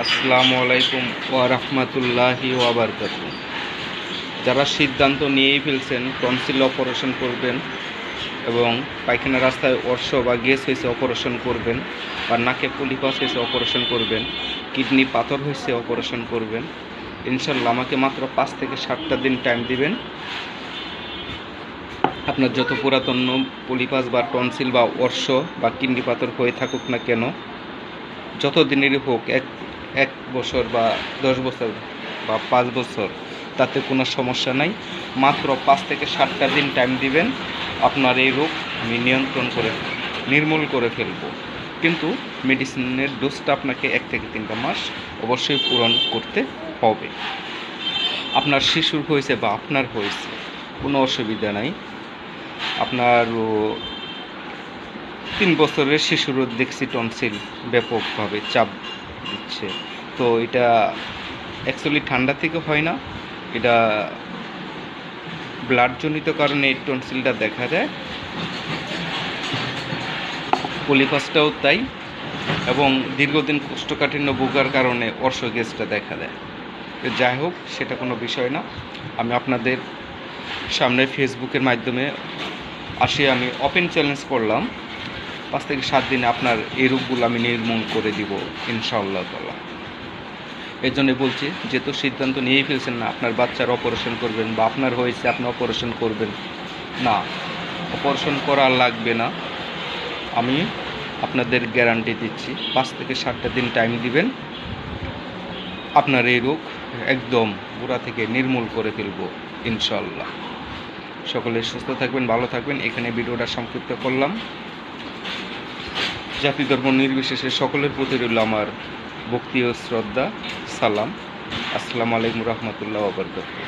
আসসালামু আলাইকুম ওয়া রাহমাতুল্লাহি ওয়া বারাকাতুহু। যারা সিদ্ধান্ত নিয়েই ফেলছেন টনসিল অপারেশন করবেন এবং পায়খানা রাস্তায় অর্শ বা গ্যাস হয়েছে অপারেশন করবেন, বা নাকে পলিপাস হয়েছে অপারেশন করবেন, কিডনি পাথর হয়েছে অপারেশন করবেন, ইনশাল্লাহ আমাকে মাত্র 5 থেকে 7টা দিন টাইম দিবেন। আপনার যত পুরাতন পলিপাস বা টনসিল বা অর্শ বা কিডনি পাথর হয়ে থাকুক না কেন, যত দিনেরই হোক, এক বছর বা 10 বছর বা 5 বছর, তাতে কোনো সমস্যা নাই। মাত্র 5 থেকে 7টা দিন টাইম দিবেন, আপনার এই রোগ আমি নির্মূল করে ফেলব। কিন্তু মেডিসিনের ডোজটা আপনাকে 1 থেকে 3টা মাস অবশ্যই পূরণ করতে হবে। আপনার শিশুর হয়েছে বা আপনার হয়েছে, কোনো অসুবিধা নাই। আপনার 3 বছরের শিশুরও দেখছি টনসিল ব্যাপকভাবে চাপ দিচ্ছে। তো এটা অ্যাকচুয়ালি ঠান্ডা থেকে হয় না, এটা ব্লাডজনিত কারণে এই টনসিলটা দেখা যায়। পলিপাসটাও তাই, এবং দীর্ঘদিন কোষ্ঠকাঠিন্য ভোগার কারণে অর্শ গ্যাসটা দেখা দেয়। যাই হোক, সেটা কোনো বিষয় না। আমি আপনাদের সামনে ফেসবুকের মাধ্যমে আমি ওপেন চ্যালেঞ্জ করলাম, 5 থেকে 7 দিনে আপনার এই রোগগুলো আমি নির্মূল করে দিব ইনশাআল্লাহ তাআলা। এই জন্যই বলছি, যেহেতু সিদ্ধান্ত নিয়েই ফেলছেন না আপনার বাচ্চার অপারেশন করবেন বা আপনার হয়েছে আপনি অপারেশন করবেন, না, অপারেশন করা লাগবে না। আমি আপনাদের গ্যারান্টি দিচ্ছি, 5 থেকে 7টা দিন টাইম দিবেন, আপনার এই রোগ একদম গোড়া থেকে নির্মূল করে ফেলব ইনশাআল্লাহ। সকলে সুস্থ থাকবেন, ভালো থাকবেন। এখানে ভিডিওটা সংক্ষিপ্ত করলাম। জাতি ধর্ম নির্বিশেষে সকলের প্রতি রইল আমার ভক্তি ও শ্রদ্ধা, সালাম। আসসালামু আলাইকুম রহমতুল্লাহ ওয়া বারাকাতুহু।